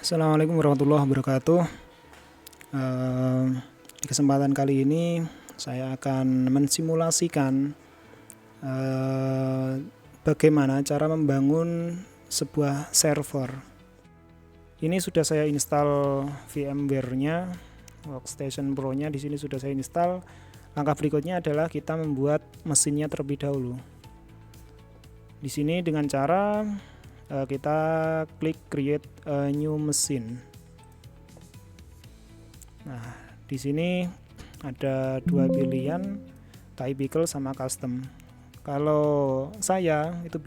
Assalamualaikum warahmatullahi wabarakatuh. Di kesempatan kali ini saya akan mensimulasikan bagaimana cara membangun sebuah server. Ini sudah saya install VMware-nya, Workstation Pro-nya di sini sudah saya install. Langkah berikutnya adalah kita membuat mesinnya terlebih dahulu. Di sini dengan cara kita klik create a new machine. Nah, di sini ada dua pilihan, typical sama custom. Kalau saya itu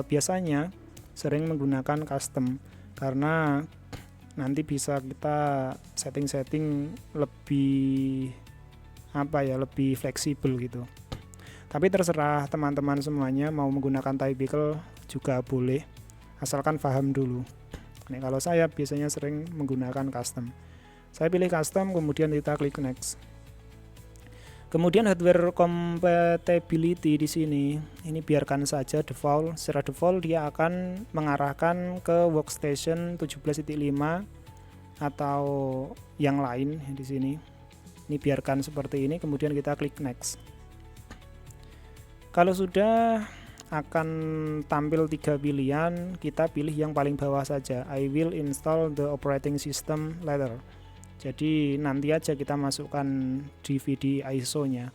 biasanya sering menggunakan custom karena nanti bisa kita setting lebih lebih fleksibel gitu. Tapi terserah teman-teman semuanya mau menggunakan typical juga boleh, asalkan paham dulu. Nah, kalau saya biasanya sering menggunakan custom. Saya pilih custom, kemudian kita klik next. Kemudian hardware compatibility di sini, ini biarkan saja default. Secara default dia akan mengarahkan ke workstation 17.5 atau yang lain di sini. Ini biarkan seperti ini, kemudian kita klik next. Kalau sudah akan tampil 3 pilihan, kita pilih yang paling bawah saja. I will install the operating system later. Jadi nanti aja kita masukkan DVD ISO-nya.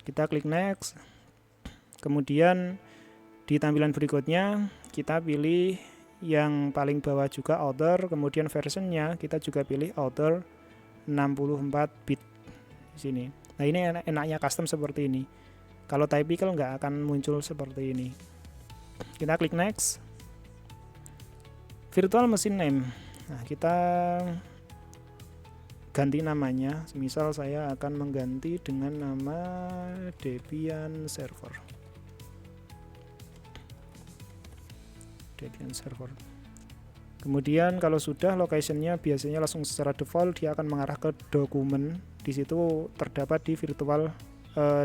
Kita klik next. Kemudian di tampilan berikutnya kita pilih yang paling bawah juga author, kemudian versionnya kita juga pilih author 64 bit di sini. Nah, ini enaknya custom seperti ini. Kalau typical nggak akan muncul seperti ini. Kita klik next. Virtual machine name. Nah, kita ganti namanya. Misal saya akan mengganti dengan nama Debian Server. Debian Server. Kemudian kalau sudah location-nya biasanya langsung secara default dia akan mengarah ke dokumen. Di situ terdapat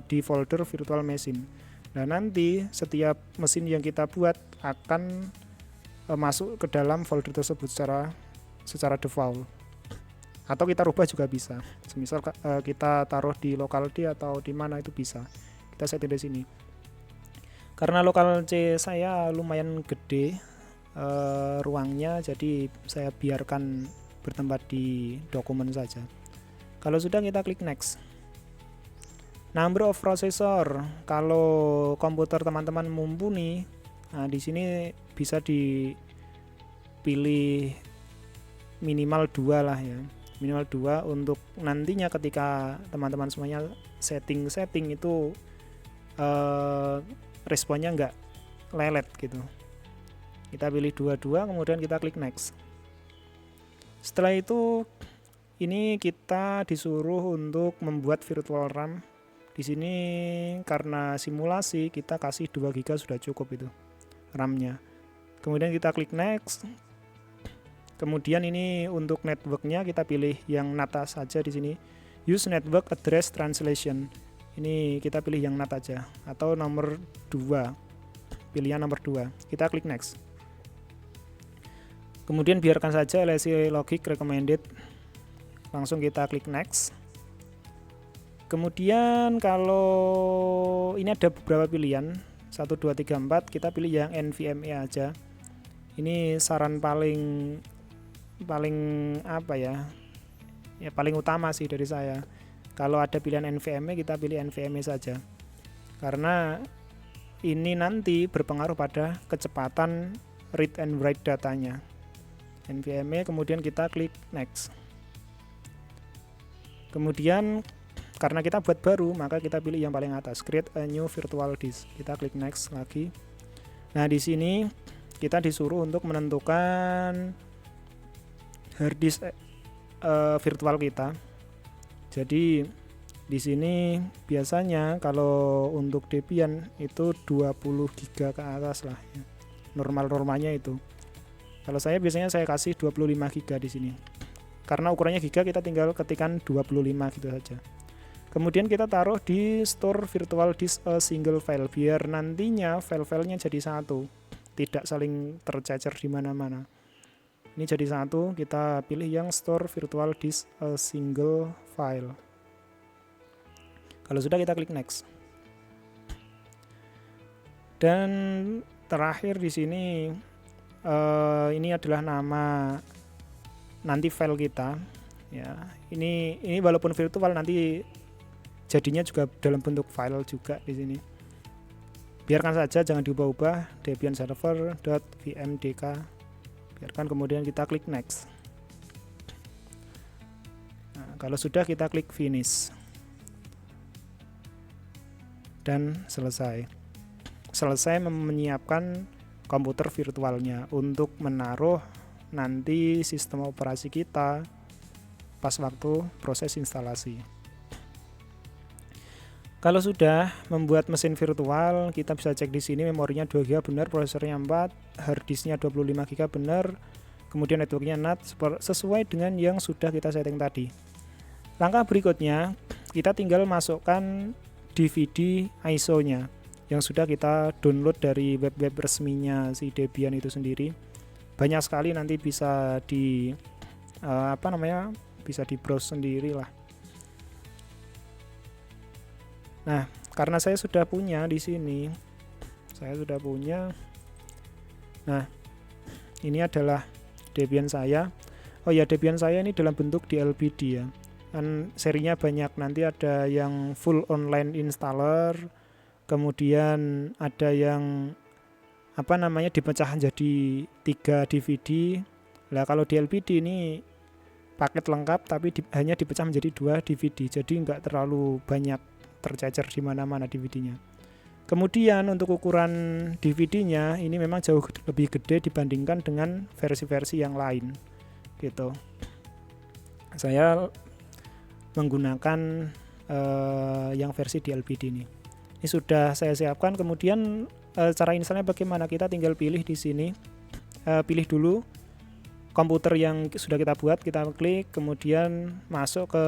di folder virtual machine. Nah, nanti setiap mesin yang kita buat akan masuk ke dalam folder tersebut secara default. Atau kita rubah juga bisa. Misal kita taruh di local D atau di mana itu bisa. Kita setting di sini. Karena local C saya lumayan gede ruangnya, jadi saya biarkan bertempat di dokumen saja. Kalau sudah kita klik next. Number of processor, kalau komputer teman-teman mumpuni, nah di sini bisa dipilih minimal 2 lah ya, minimal 2 untuk nantinya ketika teman-teman semuanya setting itu responnya nggak lelet gitu. Kita pilih 22, kemudian kita klik next. Setelah itu ini kita disuruh untuk membuat virtual RAM. Di sini karena simulasi kita kasih 2 GB sudah cukup itu RAM-nya. Kemudian kita klik next. Kemudian ini untuk networknya kita pilih yang NAT saja di sini. Use network address translation. Ini kita pilih yang NAT aja atau nomor 2. Pilihan nomor 2. Kita klik next. Kemudian biarkan saja LSI logic recommended. Langsung kita klik next. Kemudian kalau ini ada beberapa pilihan 1, 2, 3, 4, kita pilih yang NVMe aja. Ini saran paling paling utama sih dari saya. Kalau ada pilihan NVMe kita pilih NVMe saja. Karena ini nanti berpengaruh pada kecepatan read and write datanya. NVMe, kemudian kita klik next. Kemudian karena kita buat baru, maka kita pilih yang paling atas, create a new virtual disk. Kita klik next lagi. Nah, di sini kita disuruh untuk menentukan hard disk virtual kita. Jadi di sini biasanya kalau untuk Debian itu 20 GB ke atas lah ya. Normalnya itu. Kalau saya biasanya saya kasih 25 GB di sini. Karena ukurannya giga kita tinggal ketikkan 25 gitu saja. Kemudian kita taruh di store virtual disk a single file biar nantinya file-filenya jadi satu, tidak saling tercecer di mana-mana. Ini jadi satu, kita pilih yang store virtual disk a single file. Kalau sudah, kita klik next. Dan terakhir di sini ini adalah nama nanti file kita. Ya, ini walaupun virtual nanti jadinya juga dalam bentuk file juga di sini. Biarkan saja, jangan diubah-ubah. Debian server.vmdk. Biarkan, kemudian kita klik next. Nah, kalau sudah, kita klik finish. Dan selesai. Selesai menyiapkan komputer virtualnya untuk menaruh nanti sistem operasi kita pas waktu proses instalasi. Kalau sudah membuat mesin virtual, kita bisa cek di sini memorinya 2 GB benar, prosesornya 4, hard disknya 25 GB benar, kemudian networknya NAT sesuai dengan yang sudah kita setting tadi. Langkah berikutnya, kita tinggal masukkan DVD ISO-nya yang sudah kita download dari web-web resminya si Debian itu sendiri. Banyak sekali, nanti bisa di bisa di browse sendiri lah. Nah, karena saya sudah punya di sini, Nah, ini adalah Debian saya. Oh ya, Debian saya ini dalam bentuk DLBD ya. Kan serinya banyak, nanti ada yang full online installer, kemudian ada yang dipecah jadi 3 DVD. Nah, kalau DLBD ini paket lengkap tapi hanya dipecah menjadi 2 DVD, jadi nggak terlalu banyak tercecer di mana-mana DVD-nya. Kemudian untuk ukuran DVD-nya ini memang jauh lebih gede dibandingkan dengan versi-versi yang lain gitu. Saya menggunakan yang versi DLBD ini. Ini sudah saya siapkan. Kemudian cara installnya bagaimana? Kita tinggal pilih di sini. Pilih dulu komputer yang sudah kita buat, kita klik, kemudian masuk ke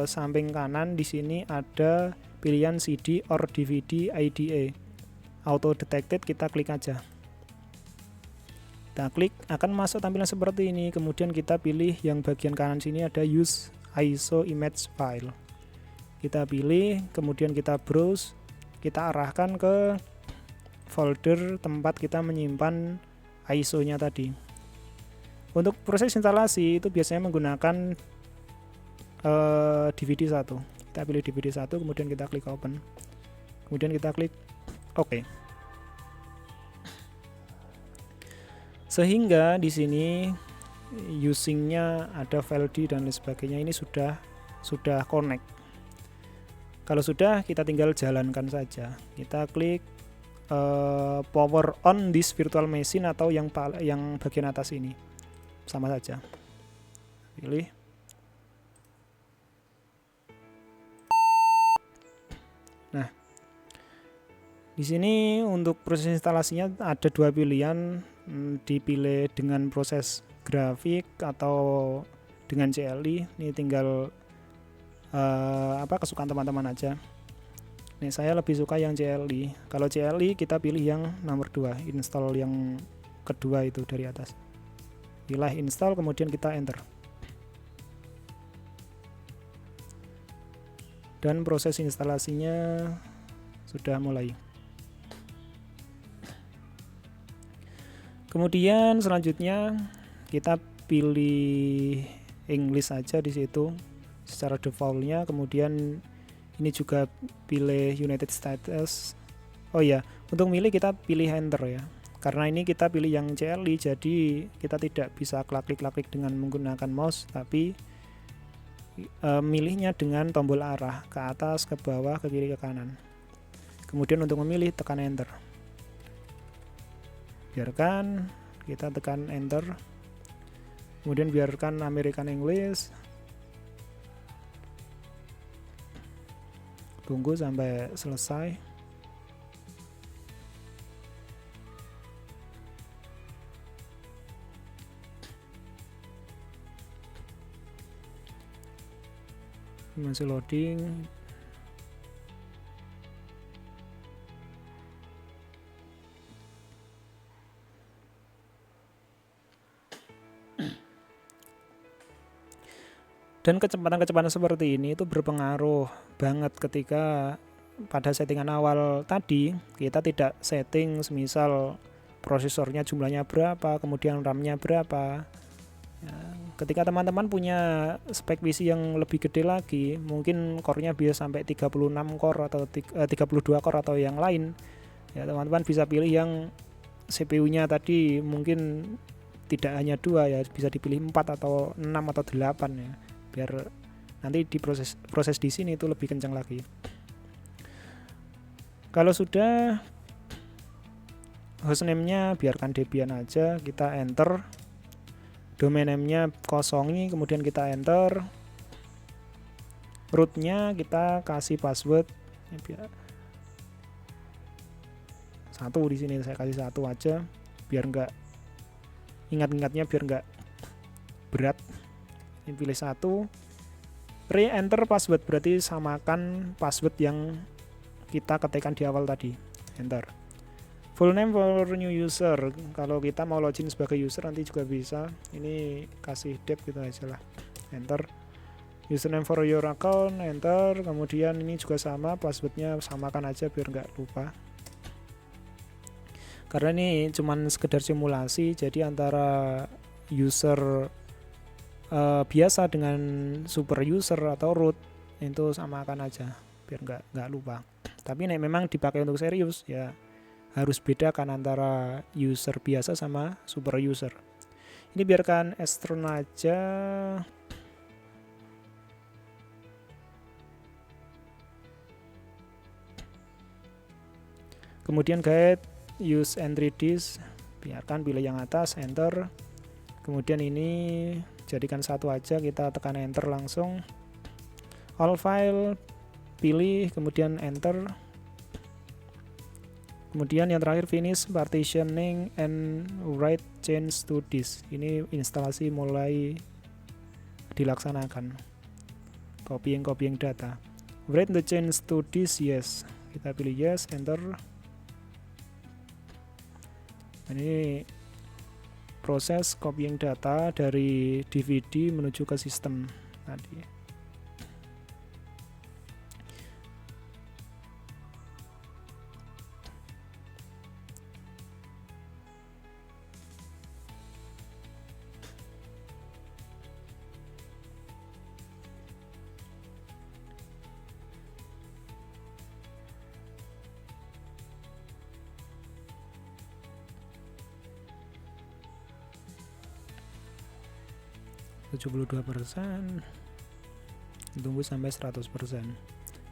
samping kanan. Di sini ada pilihan CD or DVD IDE auto detected, kita klik aja. Kita klik, akan masuk tampilan seperti ini. Kemudian kita pilih yang bagian kanan sini ada use ISO image file, kita pilih, kemudian kita browse, kita arahkan ke folder tempat kita menyimpan ISO nya tadi. Untuk proses instalasi itu biasanya menggunakan DVD 1. Kita pilih DVD 1, kemudian kita klik open, kemudian kita klik OK. Sehingga di sini usingnya ada file D dan lain sebagainya, ini sudah connect. Kalau sudah, kita tinggal jalankan saja. Kita klik power on this virtual machine atau yang bagian atas ini, sama saja. Pilih. Nah, di sini untuk proses instalasinya ada 2 pilihan, dipilih dengan proses grafik atau dengan CLI. Ini tinggal kesukaan teman-teman aja. Nih, saya lebih suka yang CLI. Kalau CLI kita pilih yang nomor 2, install yang kedua itu dari atas. Pilih install, kemudian kita enter. Dan proses instalasinya sudah mulai. Kemudian selanjutnya kita pilih English saja di situ secara defaultnya. Kemudian ini juga pilih United States. Oh ya, untuk milih kita pilih enter ya. Karena ini kita pilih yang CLI, jadi kita tidak bisa klik-klik dengan menggunakan mouse, tapi milihnya dengan tombol arah ke atas, ke bawah, ke kiri, ke kanan. Kemudian untuk memilih tekan enter. Biarkan, kita tekan enter. Kemudian biarkan American English. Tunggu sampai selesai. Masih loading. Dan kecepatan-kecepatan seperti ini itu berpengaruh banget ketika pada settingan awal tadi kita tidak setting semisal prosesornya jumlahnya berapa, kemudian RAM-nya berapa. Ya, ketika teman-teman punya spek PC yang lebih gede lagi, mungkin core-nya bisa sampai 36 core atau 32 core atau yang lain. Ya, teman-teman bisa pilih yang CPU-nya tadi mungkin tidak hanya 2 ya, bisa dipilih 4 atau 6 atau 8 ya. Biar nanti di proses di sini itu lebih kencang lagi. Kalau sudah, hostname-nya biarkan Debian aja, kita enter. Domain name-nya kosongi, kemudian kita enter. Root-nya kita kasih password ya, satu di sini saya kasih 1 aja biar enggak ingat-ingatnya, biar enggak berat. Ini pilih 1, re-enter password, berarti samakan password yang kita ketikkan di awal tadi, enter. Full name for new user, kalau kita mau login sebagai user nanti juga bisa, ini kasih dev gitu aja lah, enter. Username for your account, enter. Kemudian ini juga sama, passwordnya samakan aja biar nggak lupa, karena ini cuman sekedar simulasi, jadi antara user biasa dengan super user atau root itu samakan aja biar nggak lupa. Tapi nih memang dipakai untuk serius ya harus bedakan antara user biasa sama super user. Ini biarkan Astron aja. Kemudian guide use entry disk, biarkan pilih yang atas, enter. Kemudian ini jadikan 1 aja, kita tekan enter langsung. All file pilih, kemudian enter. Kemudian yang terakhir finish partitioning and write change to disk. Ini instalasi mulai dilaksanakan, copying data. Write the change to disk, yes, kita pilih yes, enter. Ini proses copying data dari DVD menuju ke sistem tadi. %, tunggu sampai 100%.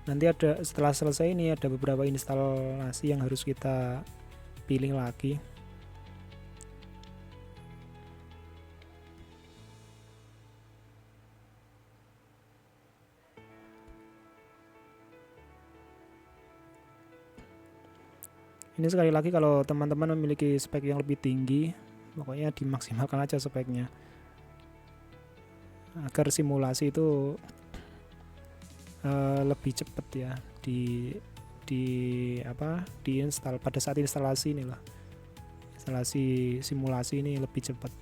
Nanti ada, setelah selesai ini ada beberapa instalasi yang harus kita pilih lagi. Ini sekali lagi kalau teman-teman memiliki spek yang lebih tinggi, pokoknya dimaksimalkan aja speknya agar simulasi itu lebih cepat ya diinstal pada saat instalasi inilah, instalasi simulasi ini lebih cepat.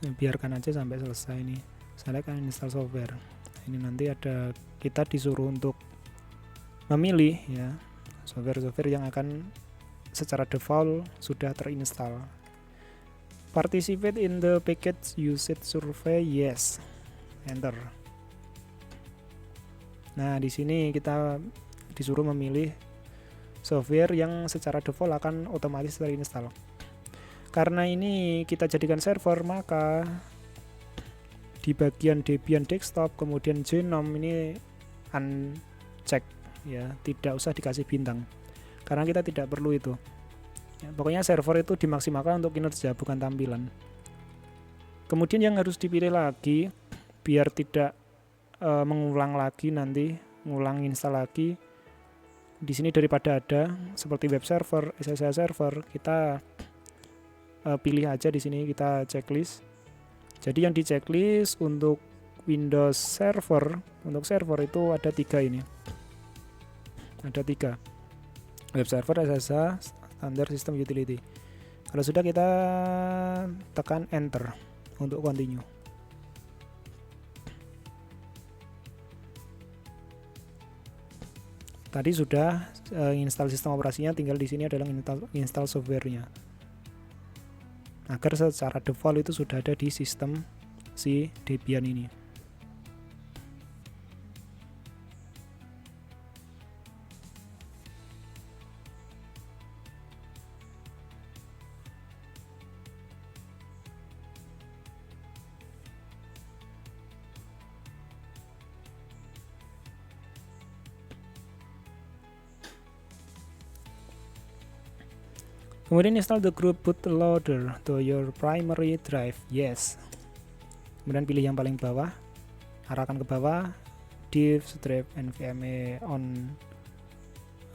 Biarkan aja sampai selesai nih. Select and install software. Ini nanti ada, kita disuruh untuk memilih ya software-software yang akan secara default sudah terinstall. Participate in the package usage survey, yes, enter. Nah di sini kita disuruh memilih software yang secara default akan otomatis terinstall. Karena ini kita jadikan server, maka di bagian Debian desktop kemudian genome ini uncheck ya, tidak usah dikasih bintang karena kita tidak perlu itu ya, pokoknya server itu dimaksimalkan untuk kinerja bukan tampilan. Kemudian yang harus dipilih lagi biar tidak mengulang lagi, nanti ngulang install lagi, di sini daripada ada seperti web server, SSH server, kita pilih aja di sini, kita checklist. Jadi yang di checklist untuk Windows Server, untuk server itu ada 3 ini. Ada 3. Web server, SSH, standar system utility. Kalau sudah, kita tekan enter untuk continue. Tadi sudah install sistem operasinya, tinggal di sini adalah install softwarenya. Agar secara default itu sudah ada di sistem si Debian ini. Kemudian install the group bootloader to your primary drive. Yes. Kemudian pilih yang paling bawah, arahkan ke bawah, div strap nvme on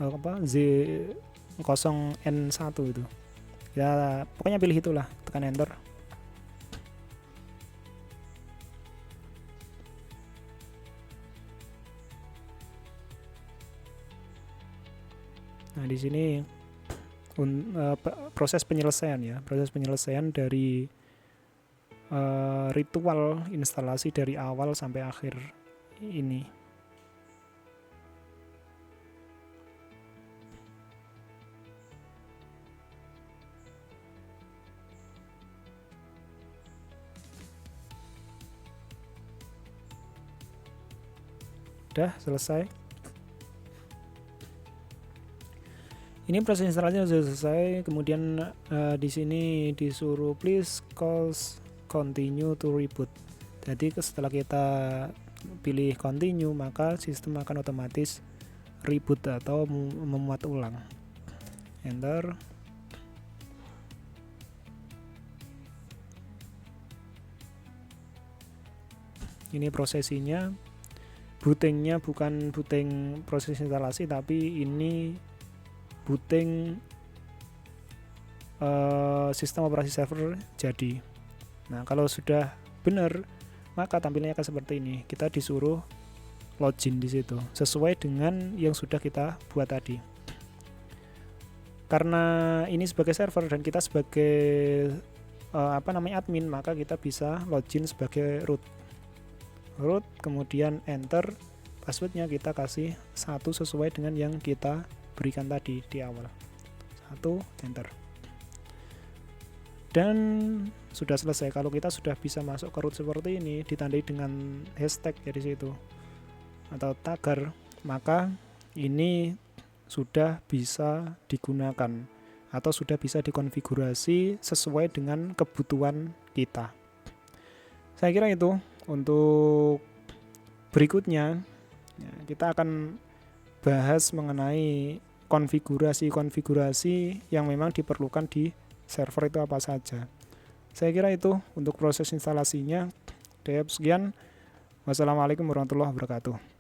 z0n1 itu. Ya, pokoknya pilih itulah, tekan enter. Nah, di sini proses penyelesaian ya, proses penyelesaian dari ritual instalasi dari awal sampai akhir ini. Udah selesai. Ini proses instalasinya sudah selesai. Kemudian di sini disuruh please continue to reboot. Jadi setelah kita pilih continue, maka sistem akan otomatis reboot atau memuat ulang. Enter. Ini prosesinya. Bootingnya bukan booting proses instalasi, tapi ini booting sistem operasi server jadi. Nah, kalau sudah benar, maka tampilnya akan seperti ini. Kita disuruh login di situ sesuai dengan yang sudah kita buat tadi. Karena ini sebagai server dan kita sebagai admin, maka kita bisa login sebagai root, kemudian enter. Passwordnya kita kasih 1 sesuai dengan yang kita berikan tadi di awal. 1, enter. Dan sudah selesai. Kalau kita sudah bisa masuk ke root seperti ini, ditandai dengan hashtag ya di situ atau tagar, maka ini sudah bisa digunakan atau sudah bisa dikonfigurasi sesuai dengan kebutuhan kita. Saya kira itu untuk berikutnya ya, kita akan bahas mengenai konfigurasi yang memang diperlukan di server itu apa saja. Saya kira itu untuk proses instalasinya. Sekian. Wassalamualaikum warahmatullahi wabarakatuh.